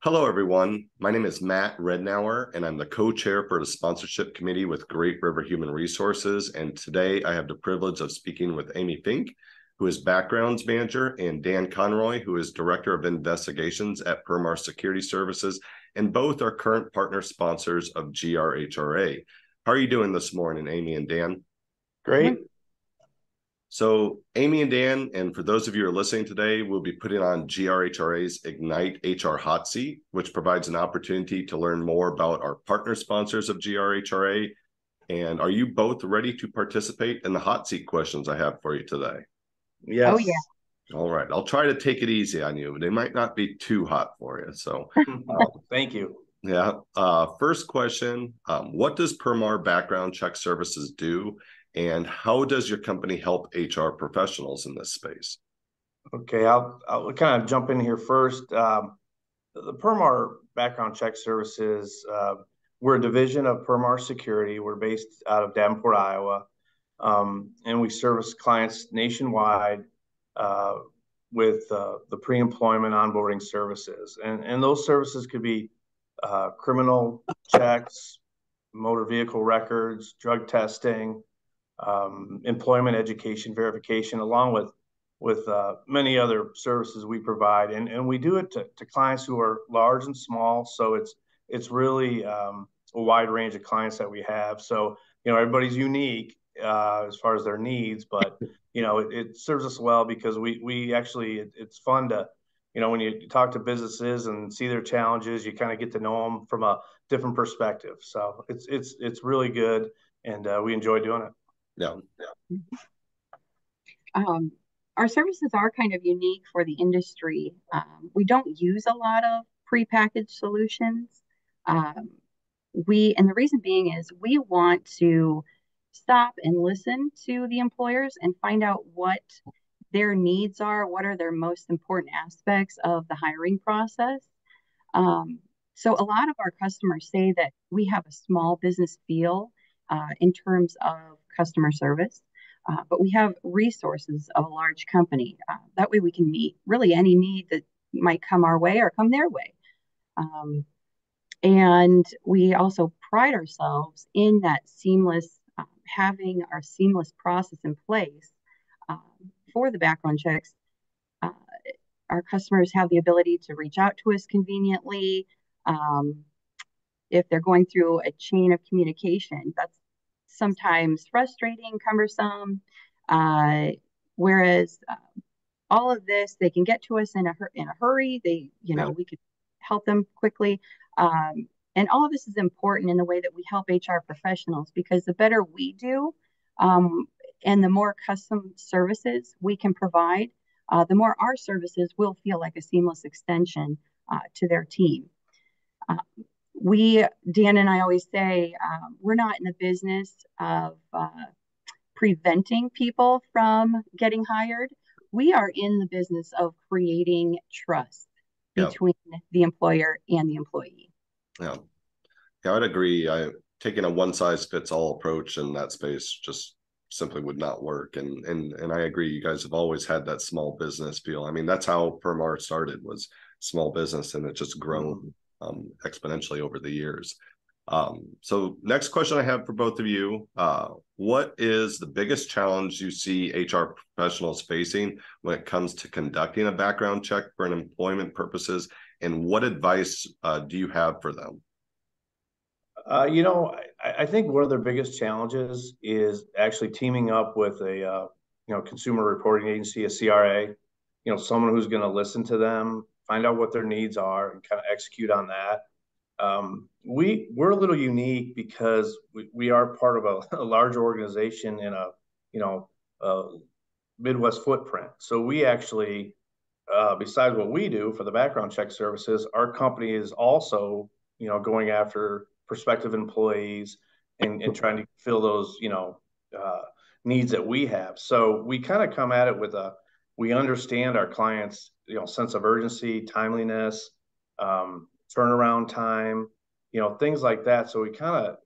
Hello, everyone. My name is Matt Rednauer, and I'm the co-chair for the sponsorship committee with Great River Human Resources. And today I have the privilege of speaking with Aimie Finck, who is backgrounds manager, and Dan Conroy, who is director of investigations at Permar Security Services. And both are current partner sponsors of GRHRA. How are you doing this morning, Aimie and Dan? Great. So Aimie and Dan, and for those of you who are listening today, we'll be putting on GRHRA's Ignite HR Hotseat, which provides an opportunity to learn more about our partner sponsors of GRHRA. And are you both ready to participate in the hot seat questions I have for you today? Yes. Oh, yeah. All right. I'll try to take it easy on you. They might not be too hot for you. So Thank you. yeah. First question, what does Permar Background Check Services do? And how does your company help HR professionals in this space? Okay, I'll kind of jump in here first. The Permar Background Check Services, we're a division of Permar Security. We're based out of Davenport, Iowa, and we service clients nationwide with the pre-employment onboarding services. And those services could be criminal checks, motor vehicle records, drug testing, employment education verification, along with many other services we provide, and we do it to clients who are large and small. So it's really a wide range of clients that we have. So everybody's unique as far as their needs, but it serves us well because we actually it's fun to when you talk to businesses and see their challenges, you kind of get to know them from a different perspective. So it's really good, and we enjoy doing it. Yeah. Um, our services are kind of unique for the industry. We don't use a lot of prepackaged solutions. Um, and the reason being is we want to stop and listen to the employers and find out what their needs are, what are their most important aspects of the hiring process. So a lot of our customers say that we have a small business feel in terms of customer service, but we have resources of a large company. That way we can meet really any need that might come our way or come their way. And we also pride ourselves in that seamless, having our seamless process in place for the background checks. Uh, our customers have the ability to reach out to us conveniently. If they're going through a chain of communication, that's sometimes frustrating, cumbersome. Whereas all of this, they can get to us in a hurry. We could help them quickly. And all of this is important in the way that we help HR professionals, because the better we do, and the more custom services we can provide, the more our services will feel like a seamless extension to their team. Dan and I always say, we're not in the business of preventing people from getting hired. We are in the business of creating trust between the employer and the employee. Yeah, I'd agree. Taking a one-size-fits-all approach in that space just simply would not work. And I agree. You guys have always had that small business feel. I mean, that's how Permar started, was small business, and it just grown exponentially over the years. So next question I have for both of you, what is the biggest challenge you see HR professionals facing when it comes to conducting a background check for employment purposes, and what advice do you have for them? I think one of their biggest challenges is actually teaming up with a consumer reporting agency, a CRA, someone who's going to listen to them, find out what their needs are, and kind of execute on that. We're a little unique because we are part of a large organization in a Midwest footprint. So we actually, besides what we do for the background check services, our company is also going after prospective employees and trying to fill those needs that we have. So we kind of come at it with we understand our clients sense of urgency, timeliness, turnaround time, things like that. So we kind of,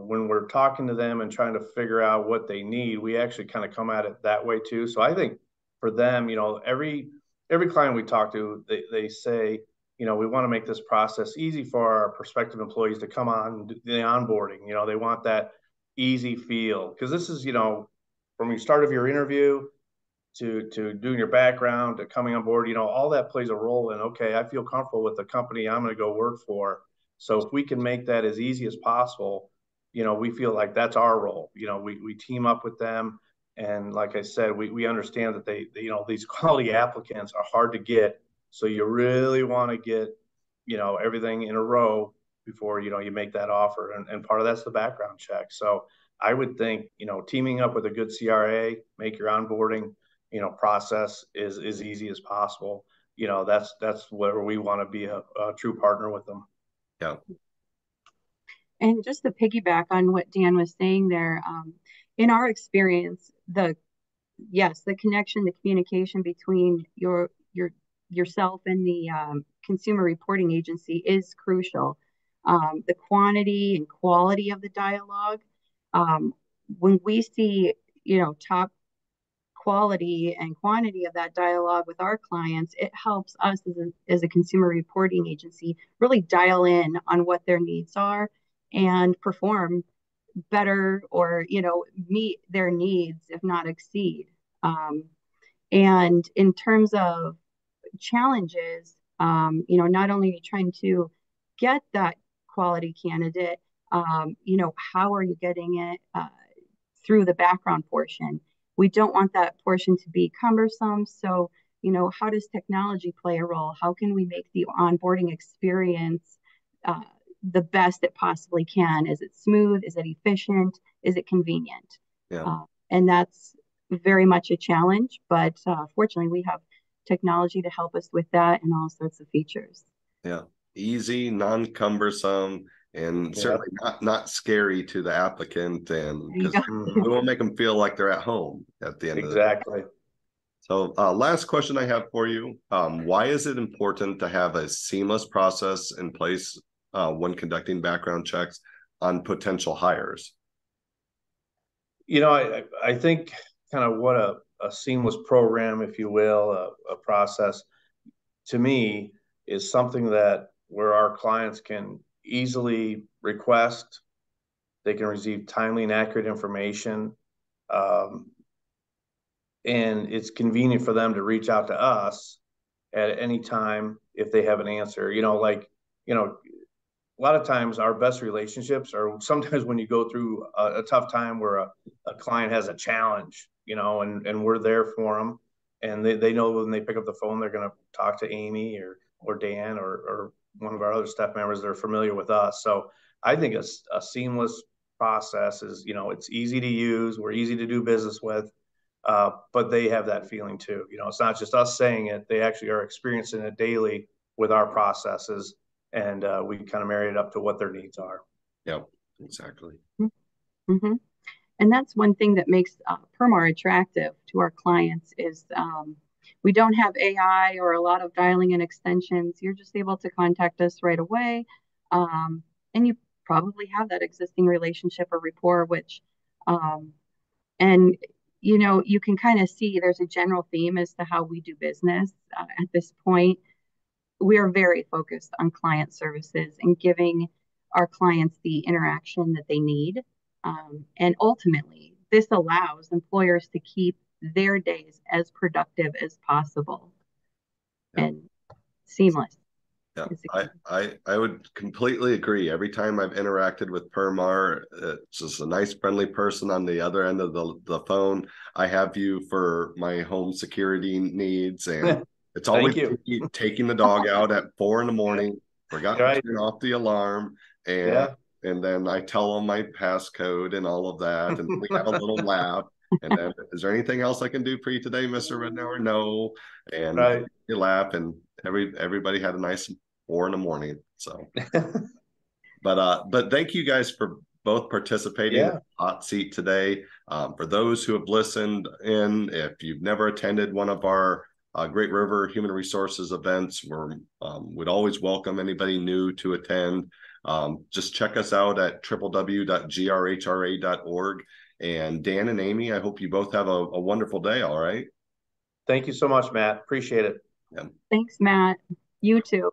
when we're talking to them and trying to figure out what they need, we actually kind of come at it that way too. So I think for them, every client we talk to, they say, we want to make this process easy for our prospective employees to come on the onboarding. They want that easy feel, because this is, from the start of your interview to doing your background to coming on board, all that plays a role in, okay, I feel comfortable with the company I'm going to go work for. So if we can make that as easy as possible, we feel like that's our role. We team up with them. And like I said, we understand that these quality applicants are hard to get. So you really want to get, everything in a row before, you make that offer. And part of that's the background check. So I would think, teaming up with a good CRA, make your onboarding, process is as easy as possible. That's where we want to be a true partner with them. Yeah. And just to piggyback on what Dan was saying there, in our experience, the connection, the communication between yourself and the consumer reporting agency is crucial. The quantity and quality of the dialogue, when we see, top quality and quantity of that dialogue with our clients, it helps us as a consumer reporting agency really dial in on what their needs are and perform better, or meet their needs, if not exceed. And in terms of challenges, not only are you trying to get that quality candidate, how are you getting it through the background portion? We don't want that portion to be cumbersome. So, how does technology play a role? How can we make the onboarding experience the best it possibly can? Is it smooth? Is it efficient? Is it convenient? Yeah. And that's very much a challenge, but fortunately we have technology to help us with that and all sorts of features. Yeah. Easy, non-cumbersome, and certainly not scary to the applicant, and because we won't make them feel like they're at home at the end of the day. Exactly. So last question I have for you. Why is it important to have a seamless process in place when conducting background checks on potential hires? I think kind of what a seamless program, if you will, a process, to me, is something that where our clients can easily request, they can receive timely and accurate information, and it's convenient for them to reach out to us at any time if they have an answer. A lot of times our best relationships are sometimes when you go through a tough time where a client has a challenge, and we're there for them, and they know when they pick up the phone, they're going to talk to Aimie or Dan or one of our other staff members that are familiar with us. So I think a seamless process is, it's easy to use, we're easy to do business with, but they have that feeling too. It's not just us saying it, they actually are experiencing it daily with our processes, and we kind of marry it up to what their needs are. Yeah, exactly. Mm-hmm. And that's one thing that makes Permar attractive to our clients is we don't have AI or a lot of dialing in extensions. You're just able to contact us right away. And you probably have that existing relationship or rapport, which, and you can kind of see there's a general theme as to how we do business at this point. We are very focused on client services and giving our clients the interaction that they need. And ultimately, this allows employers to keep their days as productive as possible and seamless. Yeah, I would completely agree. Every time I've interacted with Permar, it's just a nice, friendly person on the other end of the phone. I have you for my home security needs, and it's always taking the dog out at 4 a.m. Forgot to turn off the alarm, and then I tell them my passcode and all of that, and we have a little laugh. And then, is there anything else I can do for you today, Mr. Ridnour? No. And you laugh, and everybody had a nice 4 a.m. So, but thank you guys for both participating in Hot Seat today. For those who have listened in, if you've never attended one of our Great River Human Resources events, we'd always welcome anybody new to attend. Just check us out at www.grhra.org. And Dan and Aimie, I hope you both have a wonderful day. All right. Thank you so much, Matt. Appreciate it. Yeah. Thanks, Matt. You too.